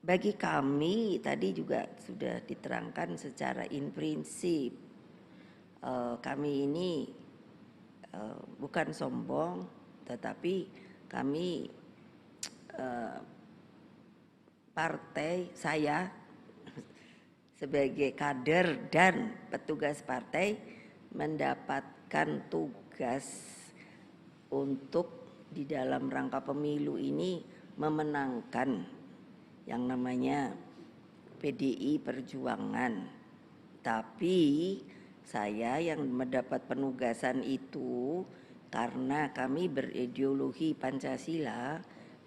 bagi kami tadi juga sudah diterangkan secara in prinsip, kami ini bukan sombong, tetapi kami partai, saya sebagai kader dan petugas partai mendapatkan tugas untuk di dalam rangka pemilu ini memenangkan yang namanya PDI Perjuangan. Tapi saya yang mendapat penugasan itu karena kami berideologi Pancasila,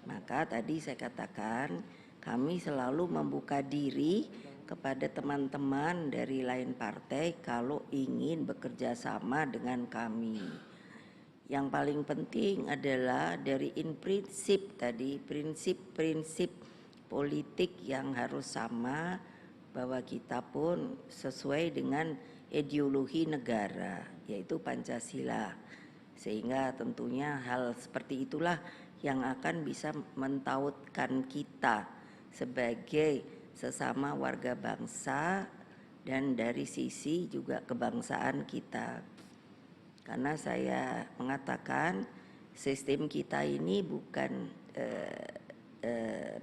maka tadi saya katakan kami selalu membuka diri kepada teman-teman dari lain partai kalau ingin bekerja sama dengan kami. Yang paling penting adalah dari in prinsip tadi, prinsip-prinsip politik yang harus sama, bahwa kita pun sesuai dengan ideologi negara, yaitu Pancasila. Sehingga tentunya hal seperti itulah yang akan bisa mentautkan kita sebagai sesama warga bangsa dan dari sisi juga kebangsaan kita. Karena saya mengatakan sistem kita ini bukan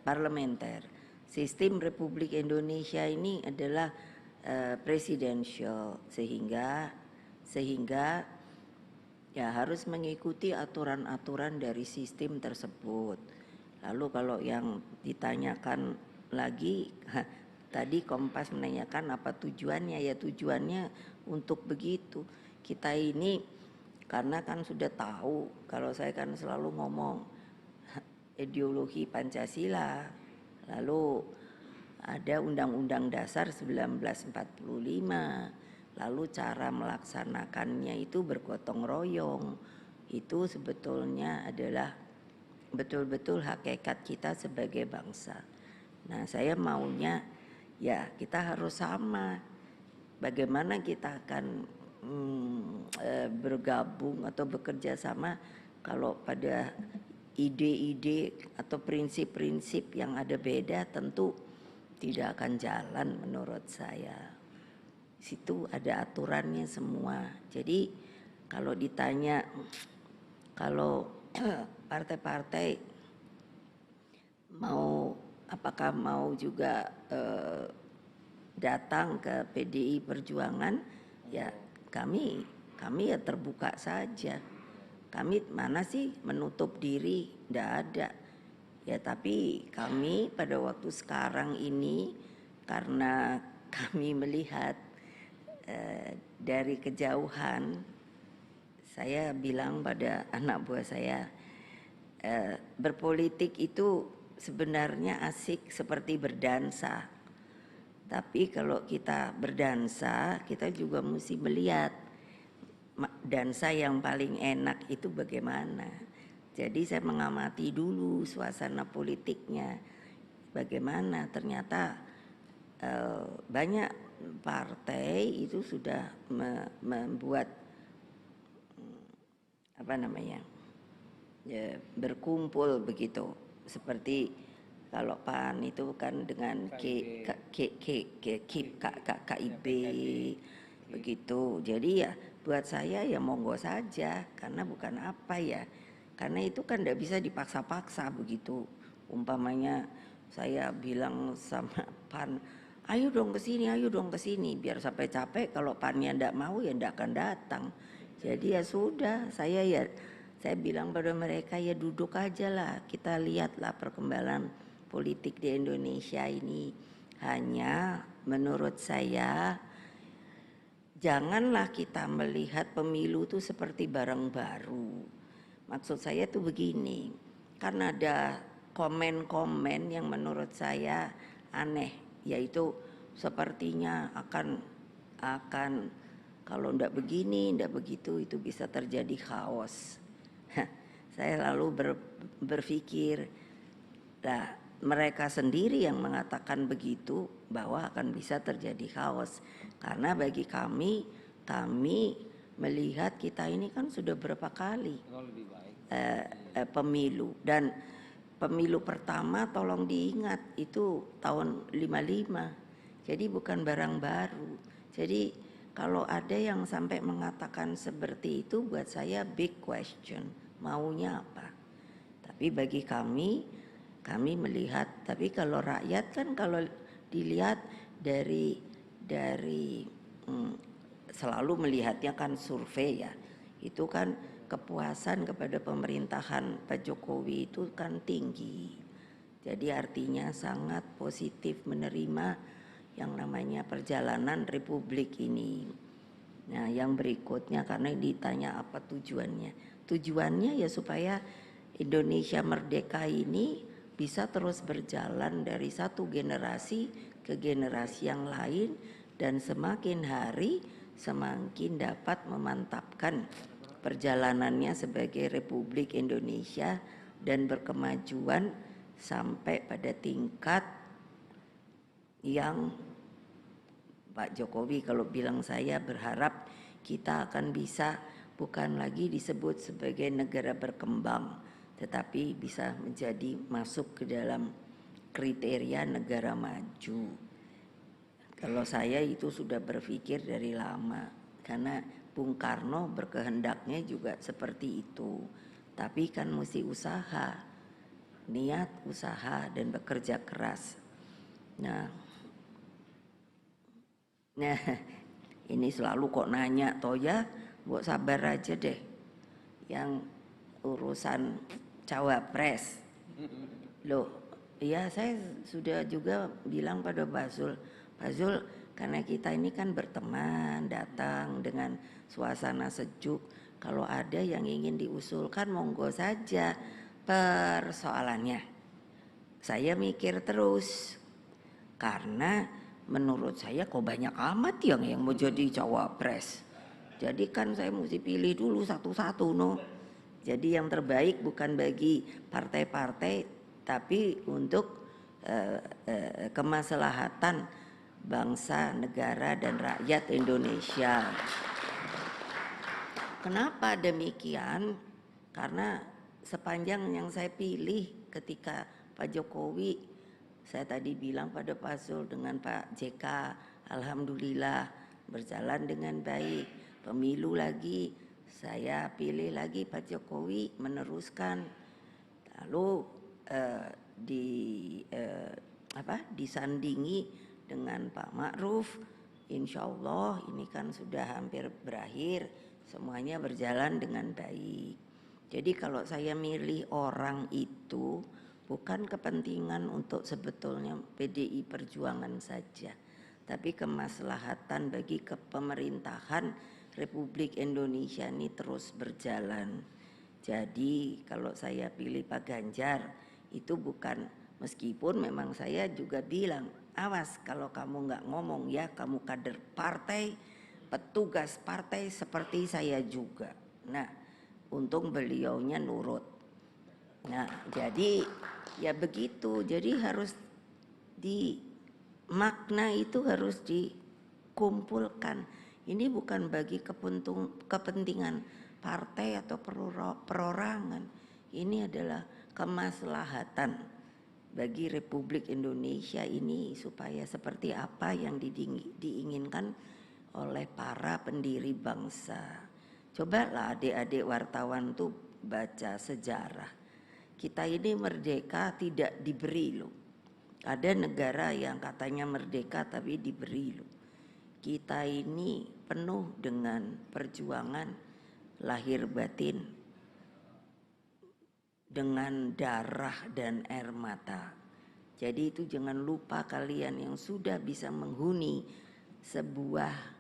parlementer. Sistem Republik Indonesia ini adalah presidential, sehingga ya harus mengikuti aturan-aturan dari sistem tersebut. Lalu kalau yang ditanyakan lagi, tadi Kompas menanyakan apa tujuannya, ya tujuannya untuk begitu. Kita ini karena kan sudah tahu, kalau saya kan selalu ngomong ideologi Pancasila, lalu ada Undang-Undang Dasar 1945, lalu cara melaksanakannya itu bergotong royong. Itu sebetulnya adalah betul-betul hakikat kita sebagai bangsa. Nah, saya maunya ya kita harus sama. Bagaimana kita akan bergabung atau bekerja sama kalau pada ide-ide atau prinsip-prinsip yang ada beda, tentu tidak akan jalan menurut saya. Situ ada aturannya semua. Jadi kalau ditanya kalau partai-partai apakah mau juga datang ke PDI Perjuangan, ya kami ya terbuka saja. Kami mana sih menutup diri, tidak ada. Ya tapi kami pada waktu sekarang ini karena kami melihat dari kejauhan, saya bilang pada anak buah saya, berpolitik itu sebenarnya asik seperti berdansa. Tapi kalau kita berdansa, kita juga mesti melihat dansa yang paling enak itu bagaimana. Jadi saya mengamati dulu suasana politiknya. Bagaimana ternyata banyak partai itu sudah membuat berkumpul begitu. Seperti kalau PAN itu kan dengan KIB begitu. Jadi ya buat saya ya monggo saja, karena bukan apa ya. Karena itu kan tidak bisa dipaksa-paksa begitu. Umpamanya saya bilang sama PAN, ayo dong ke sini, biar sampai capek. Kalau PAN-nya tidak mau ya tidak akan datang. Jadi ya sudah, saya bilang pada mereka ya duduk aja lah, kita lihatlah perkembangan politik di Indonesia ini. Hanya menurut saya janganlah kita melihat pemilu itu seperti barang baru. Maksud saya tuh begini, karena ada komen-komen yang menurut saya aneh yaitu sepertinya akan kalau ndak begini, ndak begitu, itu bisa terjadi chaos. Saya lalu berpikir, nah, mereka sendiri yang mengatakan begitu bahwa akan bisa terjadi chaos. Karena bagi kami melihat kita ini kan sudah berapa kali pemilu, dan pemilu pertama tolong diingat itu tahun 55. Jadi bukan barang baru. Jadi kalau ada yang sampai mengatakan seperti itu, buat saya big question, maunya apa? Tapi bagi kami melihat, tapi kalau rakyat kan kalau dilihat dari selalu melihatnya kan survei ya, itu kan kepuasan kepada pemerintahan Pak Jokowi itu kan tinggi. Jadi artinya sangat positif menerima yang namanya perjalanan Republik ini. Nah, yang berikutnya karena ditanya apa tujuannya. Tujuannya ya supaya Indonesia merdeka ini bisa terus berjalan dari satu generasi ke generasi yang lain, dan semakin hari semakin dapat memantapkan perjalanannya sebagai Republik Indonesia dan berkemajuan sampai pada tingkat yang Pak Jokowi kalau bilang, saya berharap kita akan bisa bukan lagi disebut sebagai negara berkembang, tetapi bisa menjadi masuk ke dalam kriteria negara maju. Kalau saya itu sudah berpikir dari lama, karena Bung Karno berkehendaknya juga seperti itu. Tapi kan mesti usaha, niat usaha dan bekerja keras. Nah ini selalu kok nanya toh ya, buat sabar aja deh. Yang urusan cawapres, loh, ya saya sudah juga bilang pada Pak Zul, karena kita ini kan berteman, datang dengan suasana sejuk. Kalau ada yang ingin diusulkan, monggo saja. Persoalannya, saya mikir terus, karena menurut saya kok banyak amat yang mau jadi cawapres. Jadi kan saya mesti pilih dulu satu-satu no. Jadi yang terbaik bukan bagi partai-partai, tapi untuk kemaslahatan bangsa, negara dan rakyat Indonesia. Kenapa demikian? Karena sepanjang yang saya pilih ketika Pak Jokowi, saya tadi bilang pada Pak Zul dengan Pak JK, alhamdulillah berjalan dengan baik. Pemilu lagi, saya pilih lagi Pak Jokowi meneruskan. Lalu disandingi dengan Pak Ma'ruf. Insya Allah ini kan sudah hampir berakhir, semuanya berjalan dengan baik. Jadi kalau saya milih orang itu bukan kepentingan untuk sebetulnya PDI Perjuangan saja, tapi kemaslahatan bagi kepemerintahan Republik Indonesia ini terus berjalan. Jadi kalau saya pilih Pak Ganjar itu bukan, meskipun memang saya juga bilang, awas kalau kamu nggak ngomong ya, kamu kader partai, petugas partai seperti saya juga. Nah, untung beliaunya nurut. Nah, jadi ya begitu. Jadi harus makna itu harus dikumpulkan. Ini bukan bagi kepentingan partai atau perorangan. Ini adalah kemaslahatan bagi Republik Indonesia ini supaya seperti apa yang diinginkan oleh para pendiri bangsa. Cobalah adik-adik wartawan tuh baca sejarah. Kita ini merdeka tidak diberi loh. Ada negara yang katanya merdeka tapi diberi loh. Kita ini penuh dengan perjuangan lahir batin, dengan darah dan air mata. Jadi itu jangan lupa kalian yang sudah bisa menghuni sebuah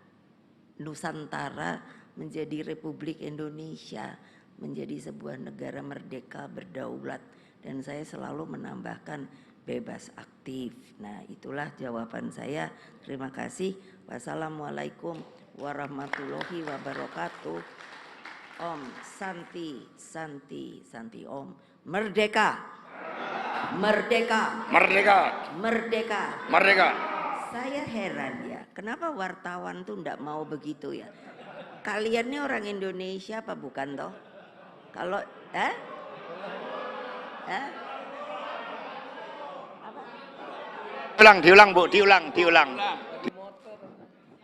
Nusantara menjadi Republik Indonesia, menjadi sebuah negara merdeka berdaulat, dan saya selalu menambahkan bebas aktif. aktif. Nah, itulah jawaban saya. Terima kasih. Wassalamualaikum warahmatullahi wabarakatuh. Om Santi, Santi, Santi Om. Merdeka! Merdeka! Merdeka! Merdeka! Merdeka! Saya heran ya, kenapa wartawan tuh enggak mau begitu ya? Kalian ini orang Indonesia apa bukan toh? Kalau Diulang Bu, diulang.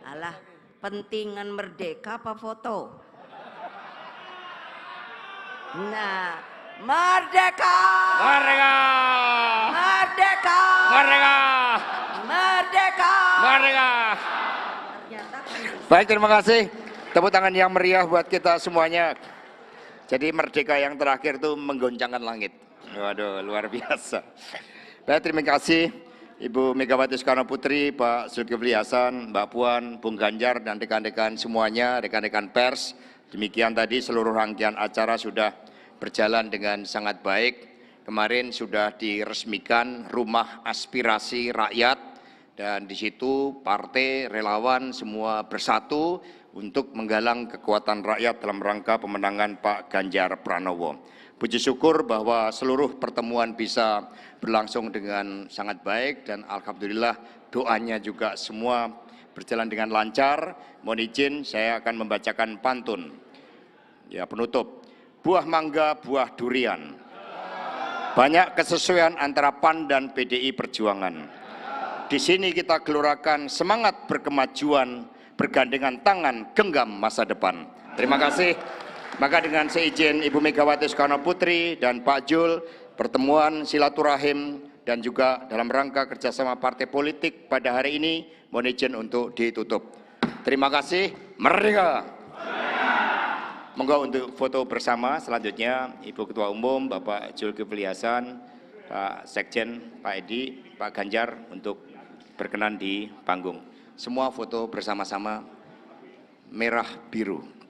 Alah, pentingan merdeka apa foto? Nah, merdeka! Merdeka! Merdeka! Merdeka! Merdeka! Merdeka! Ternyata Baik, terima kasih. Tepuk tangan yang meriah buat kita semuanya. Jadi merdeka yang terakhir itu menggoncangkan langit. Waduh, luar biasa. Baik, terima kasih Ibu Megawati Soekarno Putri, Pak Zulkifli Hasan, Mbak Puan, Bung Ganjar, dan rekan-rekan semuanya, rekan-rekan pers. Demikian tadi seluruh rangkaian acara sudah berjalan dengan sangat baik. Kemarin sudah diresmikan Rumah Aspirasi Rakyat, dan di situ partai, relawan semua bersatu untuk menggalang kekuatan rakyat dalam rangka pemenangan Pak Ganjar Pranowo. Puji syukur bahwa seluruh pertemuan bisa berlangsung dengan sangat baik dan alhamdulillah doanya juga semua berjalan dengan lancar. Mohon izin saya akan membacakan pantun. Ya, penutup. Buah mangga, buah durian. Banyak kesesuaian antara PAN dan PDI Perjuangan. Di sini kita gelorakan semangat berkemajuan, bergandengan tangan, genggam masa depan. Terima kasih. Maka dengan seizin Ibu Megawati Soekarno Putri dan Pak Jul, pertemuan silaturahim dan juga dalam rangka kerjasama partai politik pada hari ini, mohon izin untuk ditutup. Terima kasih. Merdeka! Monggo untuk foto bersama selanjutnya Ibu Ketua Umum, Bapak Zulkifli Hasan, Pak Sekjen, Pak Edi, Pak Ganjar untuk berkenan di panggung. Semua foto bersama-sama merah biru.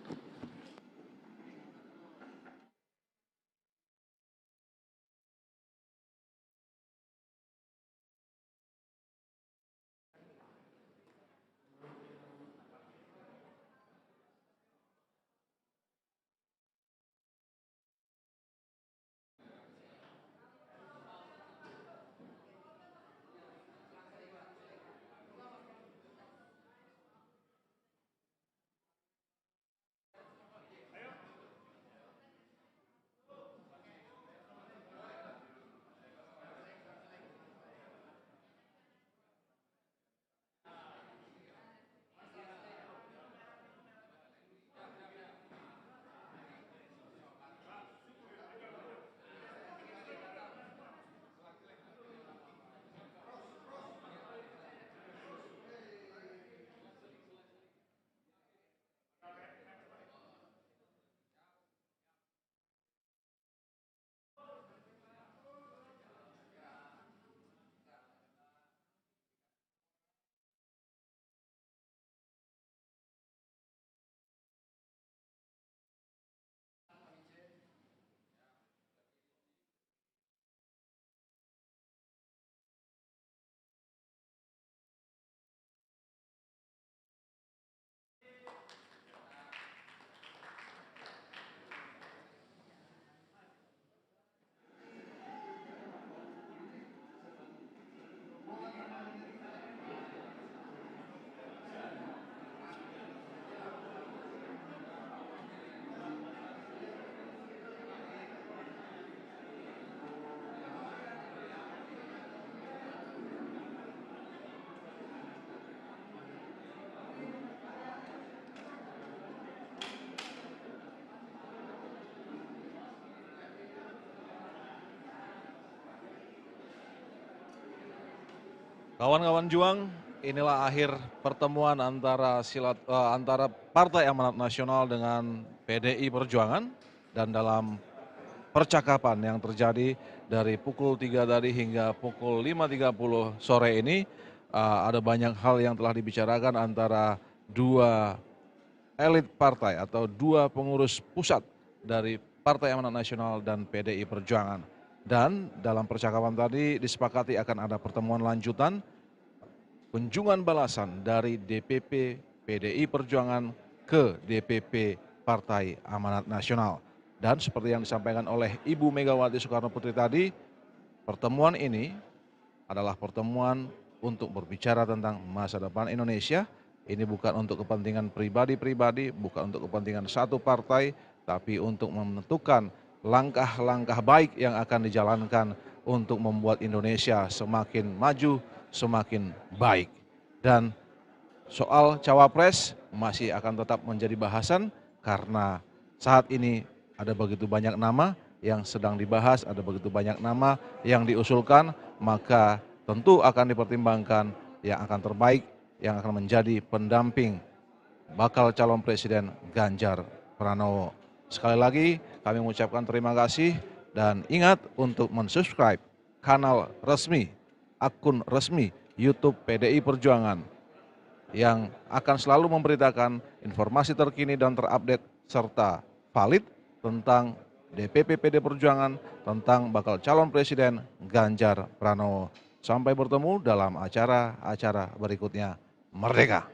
Kawan-kawan juang, inilah akhir pertemuan antara Partai Amanat Nasional dengan PDI Perjuangan, dan dalam percakapan yang terjadi dari pukul 3 tadi hingga pukul 5.30 sore ini, ada banyak hal yang telah dibicarakan antara dua elit partai atau dua pengurus pusat dari Partai Amanat Nasional dan PDI Perjuangan. Dan dalam percakapan tadi disepakati akan ada pertemuan lanjutan, kunjungan balasan dari DPP PDI Perjuangan ke DPP Partai Amanat Nasional. Dan seperti yang disampaikan oleh Ibu Megawati Soekarno Putri tadi, pertemuan ini adalah pertemuan untuk berbicara tentang masa depan Indonesia. Ini bukan untuk kepentingan pribadi-pribadi, bukan untuk kepentingan satu partai, tapi untuk menentukan langkah-langkah baik yang akan dijalankan untuk membuat Indonesia semakin maju, semakin baik. Dan soal cawapres masih akan tetap menjadi bahasan karena saat ini ada begitu banyak nama yang sedang dibahas, ada begitu banyak nama yang diusulkan, maka tentu akan dipertimbangkan yang akan terbaik, yang akan menjadi pendamping bakal calon presiden Ganjar Pranowo. Sekali lagi kami mengucapkan terima kasih dan ingat untuk mensubscribe kanal resmi, akun resmi YouTube PDI Perjuangan yang akan selalu memberitakan informasi terkini dan terupdate serta valid tentang DPP PD Perjuangan, tentang bakal calon presiden Ganjar Pranowo. Sampai bertemu dalam acara-acara berikutnya. Merdeka!